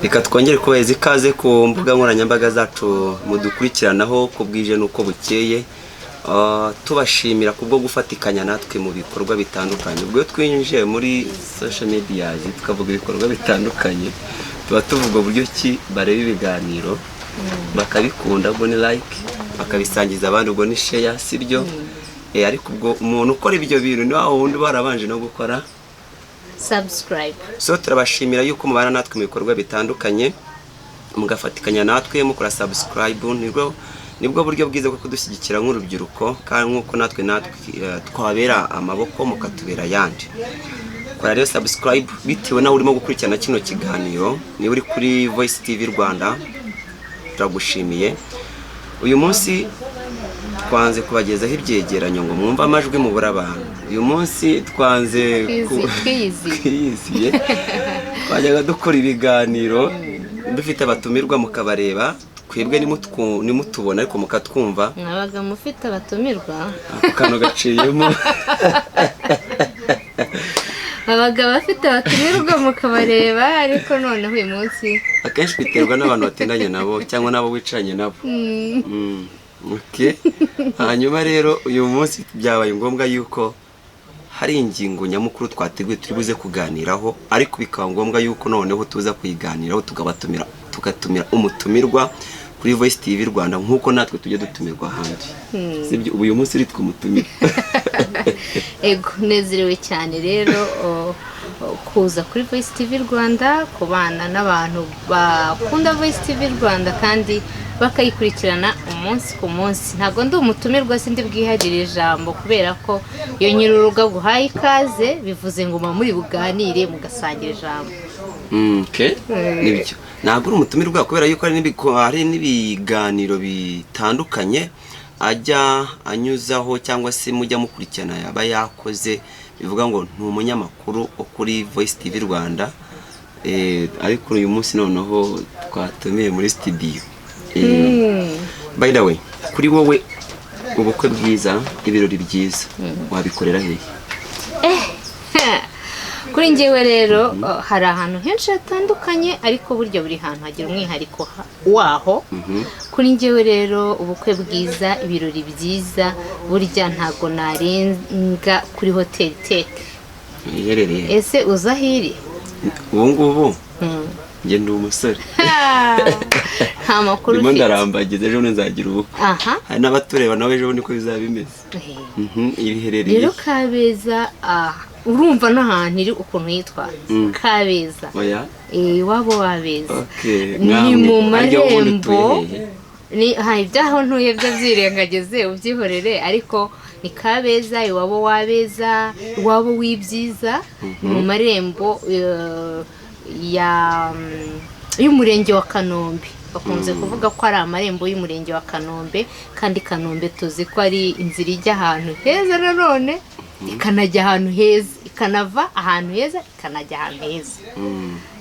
Reka twongere kubaheza ikaze ku mbuga nkoranyambaga zacu mudukurikiranaho ko bwije nuko bukeye. Tubashimira kubwo gufatikanya natwe mu bikorwa bitandukanye. Ubwo twinjiye muri social media tukavuga ibikorwa bitandukanye, tuba tuvuga uburyo ki bareba ibiganiro bakabikunda, ubwo ni like, bakabisangiza abandi, ubwo ni share, sibyo? Ariko ubwo umuntu ukora ibyo bintu ni waho wundi barabanje no gukora subscribe. So turabashimira yuko mubana natwe mu bikorwa bitandukanye, mugafatikanya natwe mukora subscribe. Nibwo buryo bwiza bwo kudushyigikira nk'urubyiruko, kandi nkuko natwe twabera amaboko mukatubera yandi. Kora rero subscribe bitewe nawe urimo gukurikirana kino kiganiro. Ni uri kuri Voice TV Rwanda, turagushimiye. Uyu munsi twanze kubagezaho ibyegeranyo ngo mwumva amajwi mu burabantu. Uyu munsi twanze kwiyiziye twajyaga dukora ibiganiro dufite abatumirwa mukabareba, twebwe nimutubona ariko mukatwumva. Mwabaga mufite abatumirwa kano gaciyemo abaga bafite abatumirwa mukabareba, ariko noneho uyu munsi akenshi biterwa n'abantu batendanye nabo cyangwa nabo wicaranye nabo. Okay. Hanyuma rero uyu munsi byabaye ngombwa yuko hari ingingo nyamukuru twateguye turi buze kuganiraho, ariko bikaba ngombwa yuko noneho tuza kuyiganiraho tugatumira umutumirwa kuri Voice TV Rwanda nkuko natwe tujye dutumirwa ahandi. Sibyo? Uyu munsi uri twumutumira. Ego nezerewe cyane rero kuza kuri Voice TV Rwanda, kubana n'abantu bakunda Voice TV Rwanda kandi bakayikurikirana umunsi ku munsi. Ntabwo ndi umutumirwa, sindi bwiharire ijambo, kubera ko iyo nyiruruga guhaye ikaze bivuze ngo muri buganire mugasangira ijambo. Okay. Nibyo. Ntabwo uri umutumirwa kubera yuko hari n'ibiganiro bitandukanye ajya anyuzaho cyangwa se mujya mukurikirana yaba yakoze, bivuga ngo ni umunyamakuru kuri Voice TV Rwanda. Ariko uyu munsi noneho twatumiye muri studio. By the way, kuri wowe ubukwe bwiza, ibirori byiza wabikorera hehe? Kuri njyewe rero hari ahantu henshi hatandukanye, ariko burya buri hantu hagira umwihariko waho. Kuri njyewe rero ubukwe bwiza, ibirori byiza, burya ntago narenga kuri Hotel Tech. Iherereye Ese uzahiri? Ubu ngubu njye ndi umusore. Nta makuru ufite. Ndarambagize ejo nzagira ubukwe. Hari n'abatureba nawe ejo niko bizaba bimeze. Iriherereye rero Kabeza. Urumva n'ahantu iri ukuntu yitwa Kabeza. Oya. Wabo wabeza. Okay. Ni mu marembo. Ni ibyaho ntuye byo byirengageze ubyihorere, ariko ni Kabeza, iwabo wabeza, iwabo w'ibyiza, mu marembo y'umurenge wa Kanombe. Bakunze kuvuga ko ari amarembo y'umurenge wa Kanombe, kandi Kanombe tuzi ko ari inzira ijya ahantu heza, nanone ikanajya ahantu heza, ikanava ahantu heza ikanajya ahantu heza.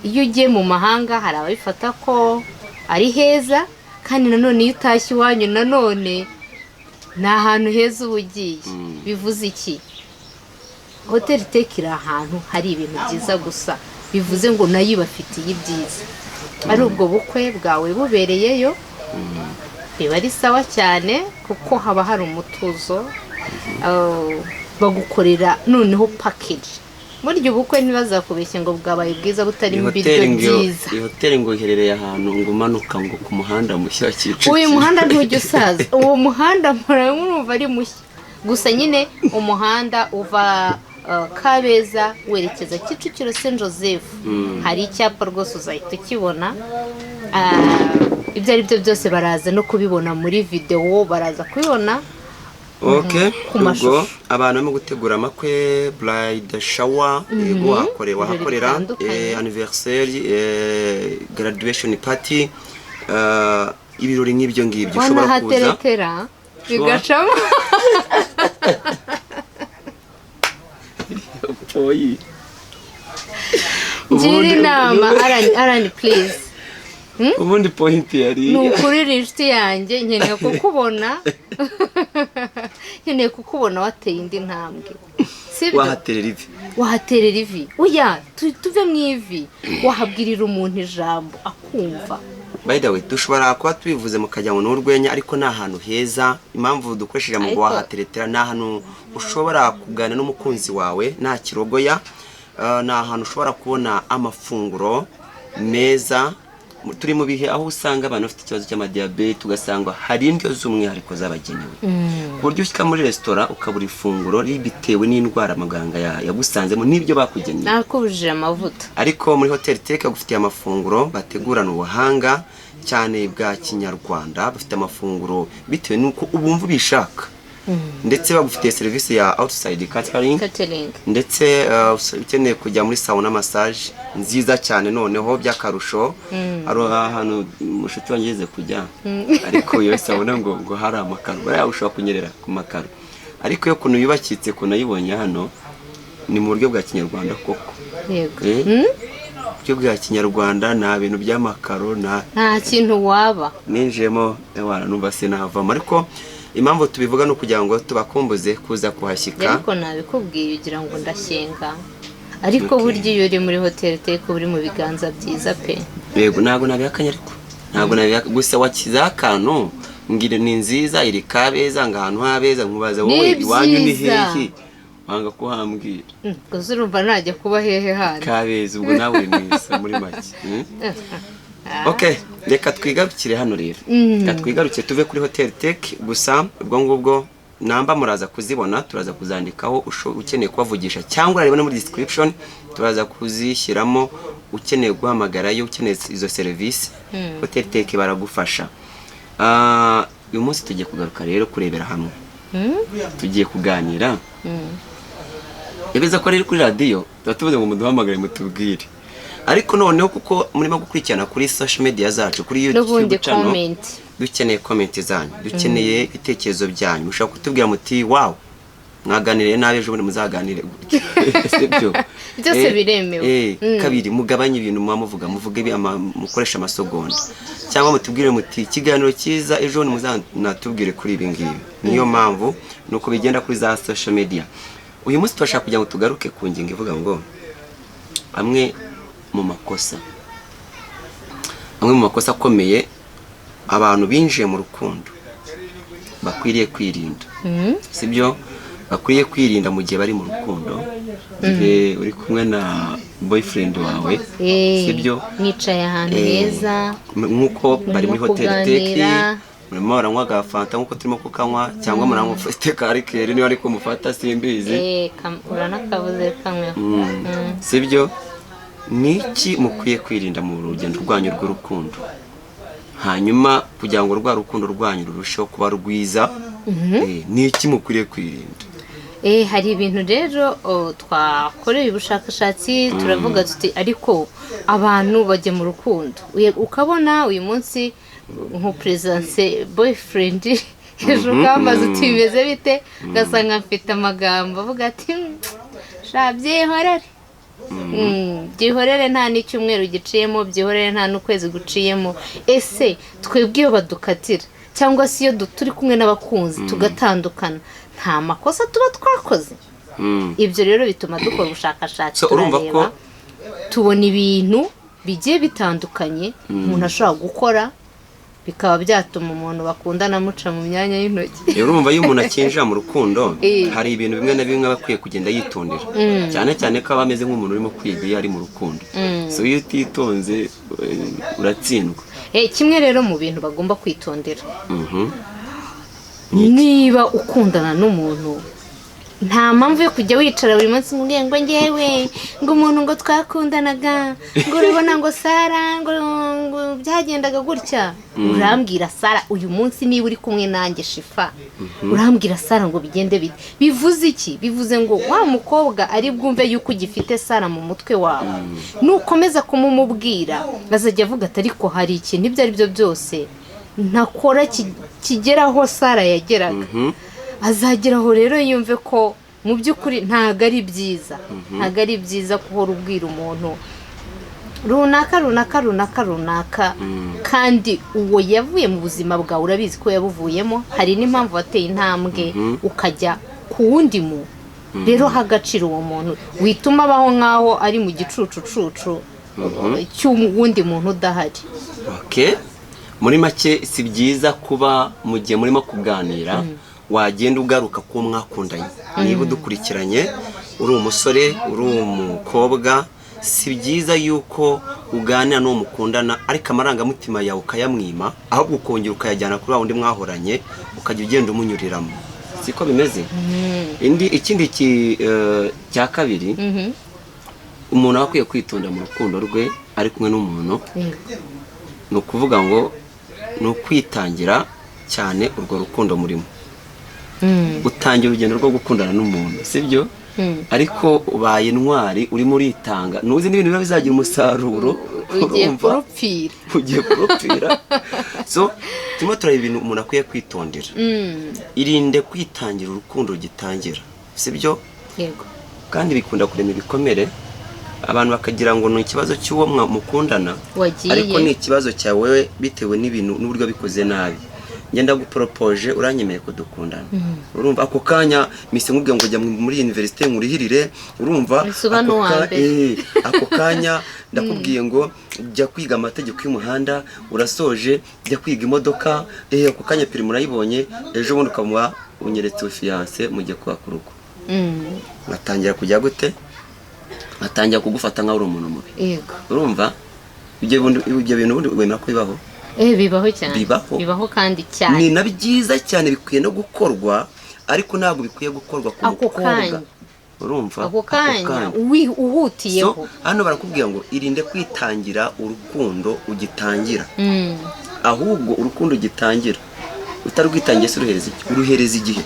Iyo ugiye mu mahanga hari ababifata ko ari heza, kandi nanone iyo utashye iwanyu nanone ni ahantu heza uba ugiye. Bivuze iki? Hotel Tech iri ahantu hari ibintu byiza gusa, bivuze ngo nayo ibafitiye ibyiza. Ari ubwo bukwe bwawe bubereyeyo biba ari sawa cyane, kuko haba hari umutuzo. Bagukorera noneho package. Burya ubukwe ntibazakubeshye ngo bwabaye bwiza butarimo ibiryo byiza. Iyi hotel ngo iherereye ahantu ngo umanuka ngo ku muhanda mushya wa Kicukiro. Uyu muhanda ntujya usaza. Uwo muhanda murumva ari mushya. Gusa nyine umuhanda uva Kabeza werekeza Kicukiro Saint Joseph, hari icyapa rwose uzahita ukibona. Ibyo ari byo byose baraza no kubibona muri video, baraza kubibona. Okay. Ubwo abantu barimo gutegura amakwe, bride shower, wahakorera anniversary, graduation party, ibirori nk'ibyo ngibyo ushobora kuza bigacamo. Ngira inama, Arani please. ubundi point yari ni ukuri inshuti yanjye nkeneye kukubona nkeneye kukubona wateye indi ntambwe wahaterera ivi oya tuve mu ivi wahabwirira umuntu ijambo akumva. By the way, dushobora kuba tubivuze mukajya mu n'urwenya ariko ni ahantu heza. Impamvu dukoresheje mu wahateretera ni ahantu ushobora kuganira n'umukunzi wawe nta kirogoya. Ni ahantu ushobora kubona amafunguro meza. Turi mu bihe aho usanga abantu bafite ikibazo cy'amadiyabete ugasanga hari indyo z'umwihariko zabagenewe. Ku buryo ushyika muri resitora ukabura ifunguro bitewe n'indwara muganga yagusanzemo n'ibyo bakugeneye. Nakubujije amavuta. Ariko muri Hotel Teka gufitiye amafunguro bategurana ubuhanga cyane bwa Kinyarwanda. Bafite amafunguro bitewe nuko ubumva bishaka. Ndetse bagufitiye serivisi ya outside catering. Ndetse ukeneye kujya muri sauna massage nziza cyane noneho by'akarusho. Ari ahantu mushuti wangeze kujya. Ariko iyo sauna ngo hari amakaro bari ushobora kunyerera ku makaro. Ariko yo kuntu yubakitse kunayibonye hano ni mu buryo bwa Kinyarwanda koko. Yego. Buryo bwa Kinyarwanda nta bintu by'amakaro nta kintu waba. Ninjemo wana numva sinavamo ariko impamvu tubivuga no kugira ngo tubakumbuze kuza kuhashyika. Ariko nabikubwiye ugira ngo ndashyenga. Ariko buryo iyo uri muri Hotel Teka uri mu biganza byiza pe. Yego ntago nabiyakanye ariko. Ntago nabiyaka gusa wakiza akantu ngire ni nziza iri Kabeza ngahantu habeza nkubaza wowe iwanyu ni hehe. Wanga kuhambwira. Gusa urumva najya kuba hehe hano. Kabeza ubwo nawe uri neza muri make. Okay, reka twigarukire hano rero. Reka twigaruke tuve kuri Hotel Teka gusa ubwo ngubwo namba muraza kuzibona turaza kuzandikaho ukeneye kubavugisha cyangwa arabona muri description turaza kuzishyiramo ukeneye guhamagarayo ukeneye izo service. Hotel Teka baragufasha. Uyu munsi tugiye kugaruka rero kurebera hamwe. Tugiye kuganira. Yabeza ko rero kuri radio tuvuze ngo muduhamagare mutubwire. Ariko noneho kuko murimo gukurikirana kuri social media zacu kuri YouTube channel dukeneye comment zanyu, dukeneye ibitekerezo byanyu. Mushaka kutubwira muti wow mwaganiriye nabe ejo bundi muzaganire sibyo byose biremewe. Kabiri mugabanye ibintu muvuga mukoresha amasogonda cyangwa mutubwire muti ikiganiro cyiza ejo bundi muzanatubwire kuri ibi ngibi. Niyo mpamvu nuko bigenda kuri za social media. Uyu munsi twashaka kujya ngo tugaruke ku ngingo ivuga ngo amwe mu makosa akomeye abantu binjiye mu rukundo bakwiriye kwirinda. Sibyo bakwiriye kwirinda mu gihe bari mu rukundo. Uri kumwe na boyfriend wawe sibyo mwicaye ahantu heza nkuko bari muri Hotel Teka murimo baranywa agafanta nkuko turimo kukanywa cyangwa muranywa ufite karikeri niba ariko mufata simbizi uranakabuze kamwe. Sibyo niki mukwiye kwirinda mu rugendo rwanyu rw'urukundo hanyuma kugira ngo rwa rukundo rwanyu rurusheho kuba rwiza. Niki mukwiye kwirinda? Hari ibintu rero twakoreye ubushakashatsi turavuga tuti ariko abantu bajya mu rukundo ukabona uyu munsi nko presence boyfriend ejo kambaza uti bimeze bite gasanga mfite amagambo avuga ati shabyihorere. Byihorere nta n'icyumweru giciyemo byihorere nta n'ukwezi guciyemo. Ese twebwe iyo badukatira cyangwa se iyo turi kumwe n'abakunzi tugatandukana nta makosa tuba twakoze? Ibyo rero bituma dukora ubushakashatsi turareba tubona ibintu bigiye bitandukanye umuntu ashobora gukora bikaba byatuma umuntu bakundana amuca mu myanya y'intoki. Urumva iyo umuntu akinjira mu rukundo hari ibintu bimwe na bimwe bakwiye kugenda yitondera cyane cyane ko aba ameze nk'umuntu urimo kwiga iyo ari mu rukundo. So iyo utitonze uratsindwa. Kimwe rero mu bintu bagomba kwitondera niba ukundana n'umuntu nta mpamvu yo kujya wicara buri munsi ngo ngewe ngo umuntu ngo twakundanaga ngo urabona ngo Sara ngo byagendaga gutya. Urambwira Sara uyu munsi niba uri kumwe nanjye Shifa urambwira Sara ngo bigende bite? Bivuze iki? Bivuze ngo wa mukobwa ari bwumve yuko ugifite Sara mu mutwe wawe. Nukomeza kumumubwira bazajya avuga ati ariko hari ikintu ibyo ari byo byose ntakora kigeraho Sara yageraga. Azageraho rero yumve ko mu by'ukuri ntago ari byiza. Ntago ari byiza kuhora ubwira umuntu runaka kandi uwo yavuye mu buzima bwawe urabizi ko yabuvuyemo, hari n'impamvu wateye intambwe ukajya ku wundi muntu. Rero hagaciro uwo muntu wituma abaho nk'aho ari mu gicucucucu cy'uwundi muntu udahari. Muri make si byiza kuba mu gihe murimo kuganira wagenda ugaruka ko mwakundanye. Niba udukurikiranye uri umusore uri umukobwa, si byiza yuko uganira n'uwo mukundana ariko amarangamutima yawe ukayamwima, ahubwo ukongera ukayajyana kuri wa wundi mwahoranye ukajya ugenda umunyuriramo. Siko bimeze. Ikindi cya kabiri, umuntu aba akwiye kwitonda mu rukundo rwe ari kumwe n'umuntu. Ni ukuvuga ngo ni ukwitangira cyane urwo rukundo murimo. Utangira urugendo rwo gukundana n'umuntu, sibyo? Ariko ubaye intwari urimo uritanga, ntuzi n'ibintu biba bizagira umusaruro, ugiye kurupfira. So turimo tureba ibintu umuntu akwiye kwitondera. Irinde kwitangira urukundo rugitangira, sibyo? Yego. Kandi bikunda kurema ibikomere, abantu bakagira ngo ni ikibazo cy'uwo mukundana, ariko ni ikibazo cyawe bitewe n'ibintu n'uburyo bikoze nabi. Ngenda guporopoje uranyemeye ko dukundana, urumva ako kanya mise nkubwiye ngo jya muri university nkurihirire, urumva ako kanya ndakubwiye ngo jya kwiga amategeko y'umuhanda, urasoje jya kwiga imodoka, ako kanya piri murayibonye, ejo bundi ukamuha unyeretse fiance mujye kwa kurugo. Natangira kujya gute? Natangira kugufata nkaho uri umuntu mubi. Yego. Urumva ibyo bintu ubundi wemera ko bibaho? Bibaho cyane. Bibaho kandi cyane. Ni na byiza cyane, bikwiye no gukorwa, ariko ntabwo bikwiye gukorwa ku mukobwa. Urumva? Ako kanya uhutiyeho. So hano barakubwira ngo irinde kwitangira urukundo ugitangira. Ahubwo urukundo ugitangira utarwitangiye se uruhereza igihe.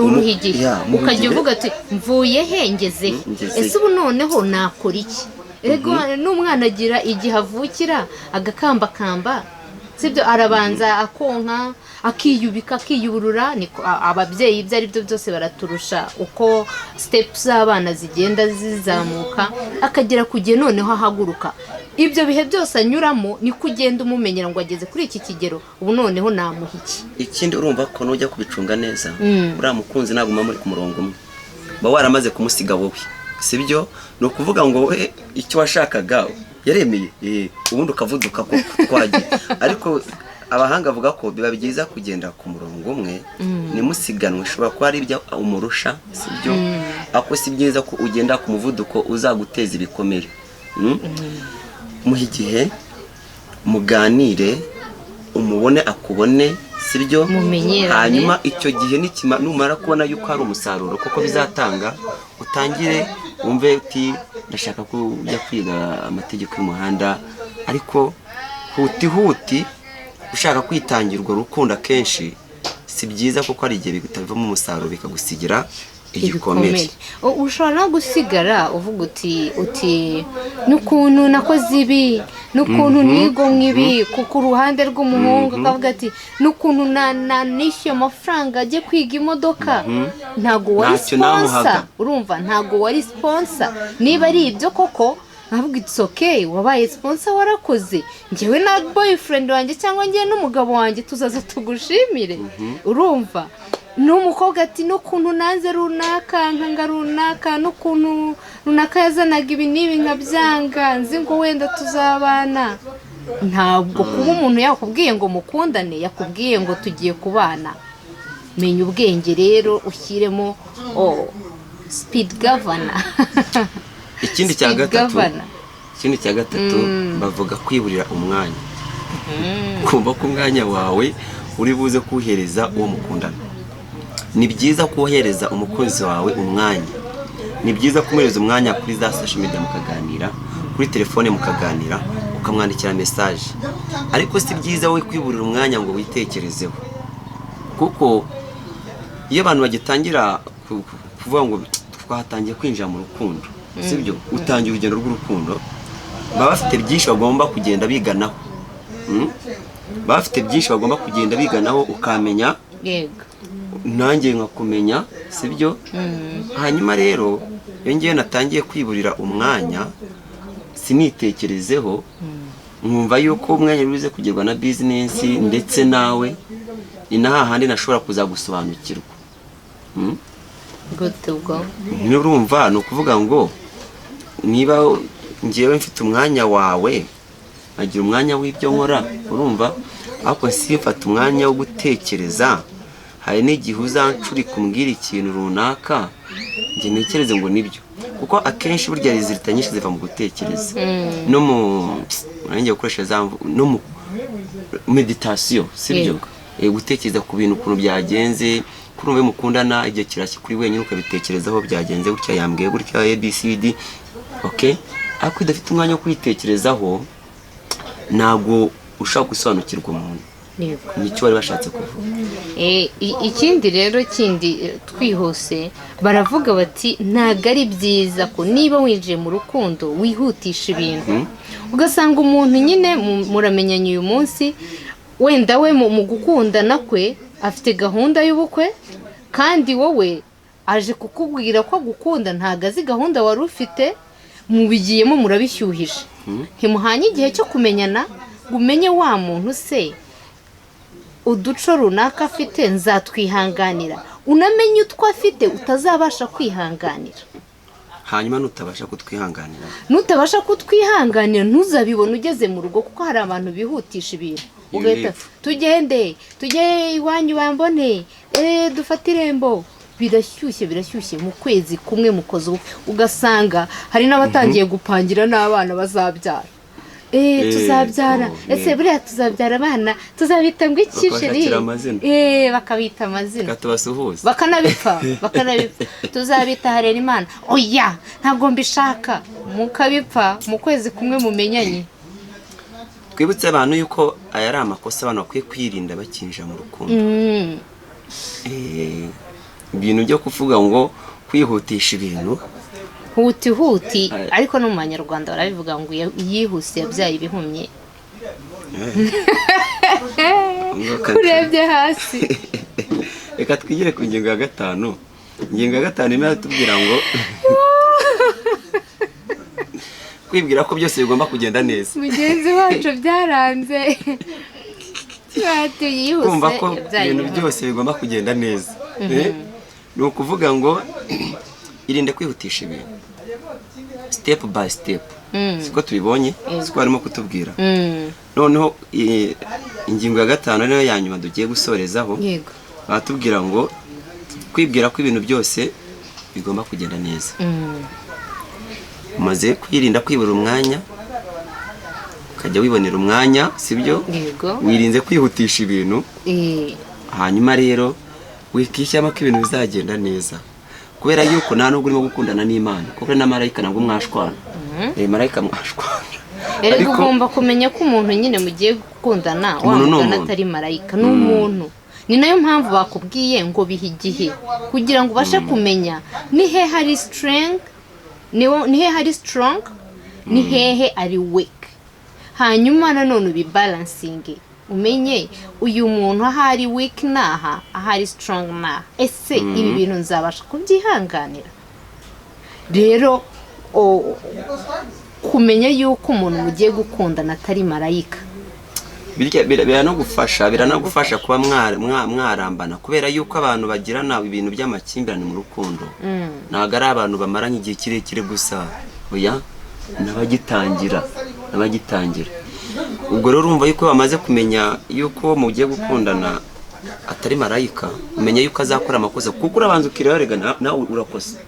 Uruhigiye. Ukajya uvuga ati mvuye he ngeze. Ese ubu noneho nakora iki? Ego n'umwana agira igihe avukira agakambakamba, sibyo? Arabanza akonka, akiyubika, akiyuburura. Niko ababyeyi ibyo ari byo byose baraturusha uko steps z'abana zigenda zizamuka, akagera kugiye noneho ahaguruka. Ibyo bihe byose anyuramo ni kugenda umumenyera ngo ageze kuri iki kigero, ubu noneho namuhiki. Ikindi urumva ko nujya kubicunga neza, uriya mukunzi naguma muri ku murongo umwe, ba waramaze kumusiga wowe, sibyo? No kuvuga ngo we icyo washakaga yaremeye, ubundi ukavuduka ko twagiye. Ariko abahanga avuga ko biba byiza kugenda ku murongo umwe, nimusiganwe, ushobora kuba ari ibyo umurusha, sibyo? Ako si byiza ko ugenda ku muvuduko uzaguteza ibikomere. Muhe igihe, muganire, umubone akubone, sibyo? Hanyuma icyo gihe numara kubona yuko hari umusaruro koko bizatanga, utangire wumve uti ndashaka ko ujya kwiga amategeko y'umuhanda. Ariko huti ushaka kwitangira urwo rukundo akenshi si byiza, kuko hari igihe bitavamo umusaruro bikagusigira igikomere. Ushobora no gusigara uvuga uti n'ukuntu nakoze ibi, n'ukuntu nigomwe ibi, kuko uruhande rw'umuhungu akavuga ati n'ukuntu nishyuye amafaranga ajye kwiga imodoka, ntago wari sponsor. Urumva, ntago wari sponsor. Niba ari ibyo koko nkavuga it's okay, wabaye sponsor, warakoze. Njyewe na boyfriend wanjye cyangwa njye n'umugabo wanjye tuzaza tugushimire. Urumva, n'umukobwa ati n'ukuntu nanze runaka nkanga runaka, n'ukuntu runaka yazanaga ibi n'ibi nkabyanga, nzi ngo wenda tuzabana. Ntabwo kuba umuntu yakubwiye ngo mukundane, yakubwiye ngo tugiye kubana. Menya ubwenge rero ushyiremo speed governor. Ikindi cya gatatu bavuga kwiburira umwanya. Kumva ko umwanya wawe uri buze kuhereza uwo mukundana. Ni byiza kohereza umukunzi wawe umwanya. Ni byiza kumuhereza umwanya kuri za social media mukaganira, kuri telefone mukaganira, ukamwandikira message. Ariko si byiza wowe kwiburira umwanya ngo witekerezeho, kuko iyo abantu bagitangira kuvuga ngo twatangiye kwinjira mu rukundo, sibyo? Utangira urugendo rw'urukundo, baba bafite byinshi bagomba kugenda biganaho. Bafite byinshi bagomba kugenda biganaho, ukamenya, yego, nanjye nkakumenya, sibyo? Hanyuma rero iyo ngiye natangiye kwiburira umwanya, sinitekerezeho, nkumva yuko umwanya uribuze kugerwa na business ndetse nawe ni na hahandi nashobora kuzagusobanukirwa. gute ubwo Nurumva ni ukuvuga ngo niba ngewe mfite umwanya wawe nagira umwanya w'ibyo nkora, urumva, ariko simfata umwanya wo gutekereza. Hari n'igihe uzancurika umbwira ikintu runaka njye ntekereze ngo nibyo, kuko akenshi burya resulta nyinshi ziva mu gutekereza. No mu nanjye gukoresha no mu meditation, sibyo? Gutekereza ku bintu ukuntu byagenze, kurumva mukundana igihe kirashye kuri wenyine ukabitekerezaho byagenze gutya, yambwiye gutya ABCD, okay? Ariko idafite umwanya wo kwitekerezaho ntabwo ushaka gusobanukirwa umuntu. Nicyo bari bashatse kuvuga. Ikindi rero twihuse baravuga bati ntago ari byiza ko niba winjiye mu rukundo wihutisha ibintu, ugasanga umuntu nyine muramenyanye uyu munsi, wenda we mu gukundana kwe afite gahunda y'ubukwe, kandi wowe aje kukubwira ko agukunda, ntago azi gahunda wari ufite, mubigiyemo murabishyuhije. Ntimuhanye igihe cyo kumenyana ngo umenye wa muntu se uduco runaka afite nzatwihanganira, unamenye utwo afite utazabasha kwihanganira. Hanyuma nutabasha kutwihanganira ntuzabibona ugeze mu rugo, kuko hari abantu bihutisha ibintu. Ugahita tujye iwanyu bambone, dufate irembo. Birashyushye mu kwezi kumwe mukoze ubukwe, ugasanga hari n'abatangiye gupangira n'abana bazabyara. Tuzabyara, ese buriya tuzabyara abana tuzabita ngo iki sheri? Bakabita amazina bakanabipfa. Tuzabita Harerimana, oya ntabwo mbishaka, mukabipfa mu kwezi kumwe mumenyanye. Twibutse abantu yuko aya ari amakosa abantu bakwiye kwirinda bakinjira mu rukundo. Ibintu byo kuvuga ngo kwihutisha ibintu, huti, ariko no mu Banyarwanda barabivuga ngo yihuse yabyaye ibihumye. Urebye hasi. Reka twigire ku ngingo ya 5. Ingingo ya 5 imwe tubwira ngo kwibwira ko byose bigomba kugenda neza. Mugenzi wacu byaranze. Kumva ko ibintu byose bigomba kugenda neza. Ni ukuvuga ngo irinde kwihutisha ibintu, step by step. Siko tubibonye, siko harimo kutubwira. Noneho ingingo ya 5 niyo ya nyuma tugiye gusorezaho. Batubwira ngo kwibwira ko ibintu byose bigomba kugenda neza. Umaze kwirinda kwibura umwanya, ukajya wibonera umwanya, sibyo? Wirinze kwihutisha ibintu. Hanyuma rero wikishyamo ko ibintu bizagenda neza, kubera yuko nta nubwo urimo gukundana n'Imana, kuko na marayika nabwo mwashwana. Marayika mwashwana. Ariko ugomba kumenya ko umuntu nyine mugiye gukundana wamugana atari marayika, n'umuntu. Ni nayo mpamvu bakubwiye ngo bihe igihe kugira ngo ubashe kumenya ni he hari strength, ni he hari strong, ni hehe ari weak. Hanyuma nanone ubibalancing, umenye uyu muntu ahari weak naha, ahari strong naha. Ese ibi bintu nzabasha kubyihanganira? Rero kumenya yuko umuntu mugiye gukundana atari marayika biranagufasha kuba mwarambana, kubera yuko abantu bagirana ibintu by'amakimbirane mu rukundo ntabwo ari abantu bamaranye igihe kirekire gusa, oya n'abagitangira. Ubwo rero urumva yuko bamaze kumenya yuko mugiye gukundana atari marayika, umenya yuko azakora amakosa, kuko urabanza ukirarega nawe urakosa.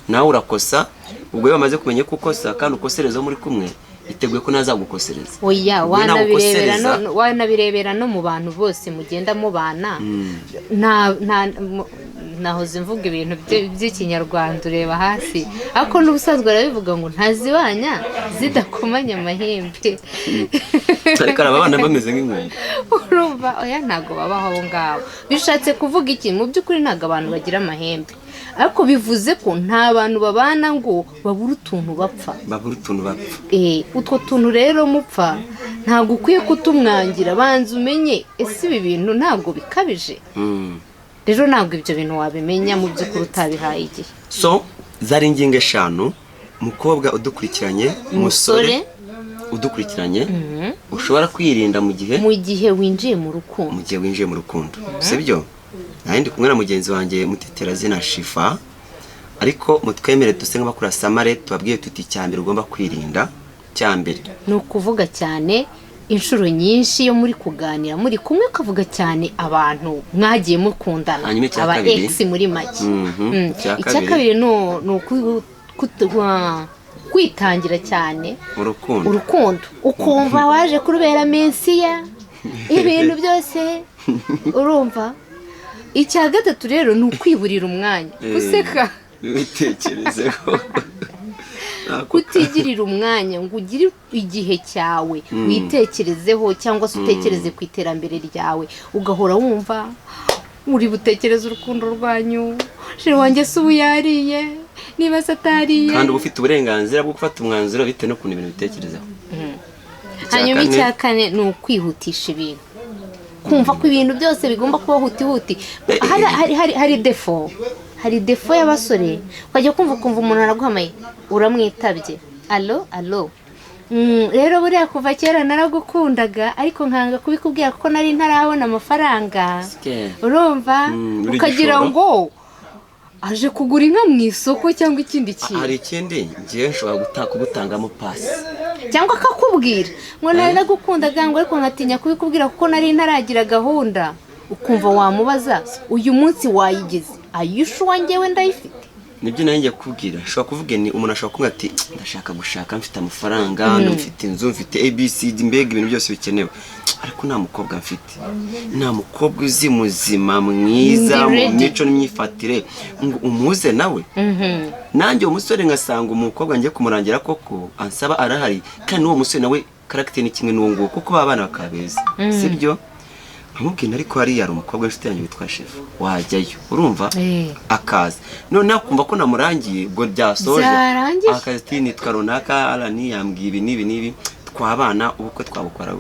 Nawe urakosa. Ubwo iyo bamaze kumenya ko ukosa kandi ukosereza muri kumwe, iteguye ko nazagukosereza. Oya, wanabirebera no mu bantu bose mugenda mubana. Nahoze mvuga ibintu by'ikinyarwanda ureba hasi, ariko n'ubusanzwe arabivuga ngo ntazibanya zidakomanya amahembe. Ariko abana bameze nk'inkungu. Urumva, oya ntago babaho abo ngabo. Bishatse kuvuga iki? Mu by'ukuri ntago abantu bagira amahembe, ariko bivuze ko nta bantu babana ngo babura utuntu bapfa. Utwo tuntu rero mupfa ntago ukwiye kutumwangira. Banza umenye ese ibi bintu ntago bikabije. Rero ntabwo ibyo bintu wabimenya mu by'ukuri utabihaye igihe. So zari ingingo 5. Mukobwa udukurikiranye, umusore udukurikiranye ushobora kwirinda mu gihe winjiye mu rukundo sibyo ndi kumwe na mugenzi wanjye Mutetera zina Shifa ariko mutwemere duse nk'abakura samare tubabwiye tuti cyambere ugomba kwirinda cyambere ni ukuvuga cyane inshuro nyinshi yo muri kuganira muri kumwe kavuga cyane abantu mwagiye mukundana aba ex muri make icyakabiri no kwitangira cyane urukundo ukumva waje kurubera mensiya ibintu byose urumva. Icya gatatu rero ni ukwiburira umwanya guseka bitekerezeho kutigirira umwanya ngo ugire igihe cyawe witekerezeho cyangwa se utekereze ku iterambere ryawe ugahora wumva uri butekereza urukundo rwanyu shira wanjye se ubu yariye niba satariye kandi uba ufite uburenganzira bwo gufata umwanzuro bitewe n'ukuntu ibintu bitekerezaho. Hanyuma icya kane ni ukwihutisha ibintu kumva ko ibintu byose bigomba kuba huti hari defo y'abasore ukajya kumva umuntu araguhamaye uramwitabye alo rero buriya kuva kera naragukundaga ariko nkanga kubikubwira kuko nari ntarabona amafaranga urumva ukagira ngo aje kugura inka mu isoko cyangwa ikindi kintu. Hari ikindi ngiye nshobora kugutangamo pasi cyangwa akakubwira ngo naragukundaga ngo ariko nkatinya kubikubwira kuko nari ntaragira gahunda ukumva wamubaza uyu munsi wayigize ayishu wanjyewe ndayifite. Nibyo nanjye kubwira shobora kuvuga ni umuntu ashobora kuvuga ati ndashaka gushaka mfite amafaranga mfite inzu mfite ABCD mbega ibintu byose bikenewe ariko nta mukobwa mfite nta mukobwa uzi muzima mwiza mu mico n'imyifatire ngo umuze nawe nanjye umusore ngasanga umukobwa ngiye kumurangira koko ansaba arahari kandi uwo musore nawe character ni kimwe n'uwo kuko babana bakabeza sibyo nkamubwira ariko hari yari umukobwa w'inshuti yanjye witwa Chef wajyayo urumva akaza none akumva ko namurangiye ubwo byasoje akazi nitwa runaka arani yambwiye ibi nibi twabana ubukwe twabukora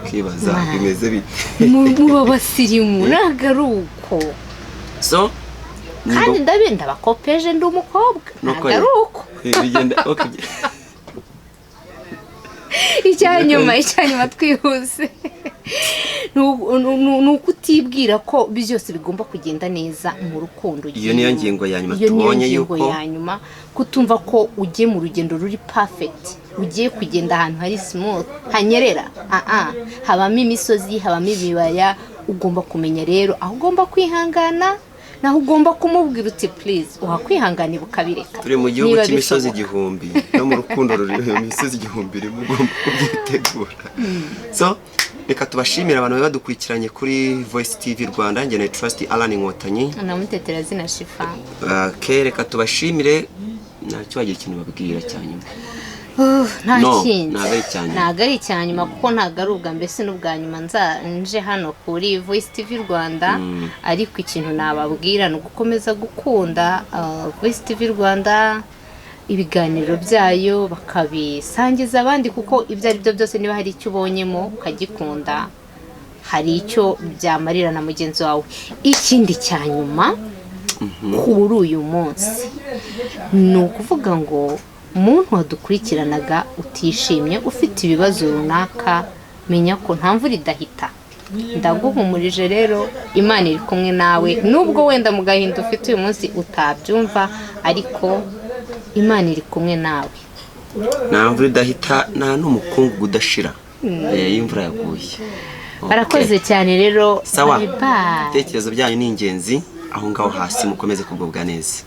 kibaza bimeze bite mu basirimu nagaruko so kandi ndabenda bakopeje ndi umukobwa nagaruko bigenda okay icyanyuma twihuse nuko utibwira ko byose bigomba kugenda neza mu rukundo. Iyo niyo ngingo ya nyuma tubonye yuko kutumva ko ugiye mu rugendo ruri perfect ugiye kugenda ahantu hari smooth hanyerera habamo imisozi habamo ibibaya ugomba kumenya rero aho ugomba kwihangana naho ugomba kumubwira uti please uhakwihangana bukabireka. Turi mu gihugu cy'imisozi igihumbi no mu rukundo ruri imisozi igihumbi ugomba kubyitegura. So reka tubashimira abantu badukurikiranye kuri Voice TV Rwanda njye na Trust Alan Inkotanyi na Mutetera zina Shifa. Reka tubashimire ntacyo wagira ikintu babwira cyanyuma. Ntago ari icyanyuma kuko ntago ari ubwa mbese n'ubwa nyuma nje hano kuri Voice TV Rwanda ariko ikintu nababwira ni ugukomeza gukunda Voice TV Rwanda ibiganiro byayo bakabisangiza abandi kuko ibyo ari byo byose niba hari icyo ubonyemo ukagikunda hari icyo byamarira na mugenzi wawe. Ikindi cyanyuma kuri uyu munsi ni ukuvuga ngo umuntu wadukurikiranaga utishimye ufite ibibazo runaka menya ko nta mvura idahita. Ndaguhumurije rero Imana iri kumwe nawe nubwo wenda mu gahinda ufite uyu munsi utabyumva ariko Imana iri kumwe nawe. Nta mvura idahita nta n'umukungugu udashira y'imvura yaguye. Barakoze cyane rero sawa ibitekerezo byanyu ni ingenzi aho ngaho hasi mukomeze kugubwa neza.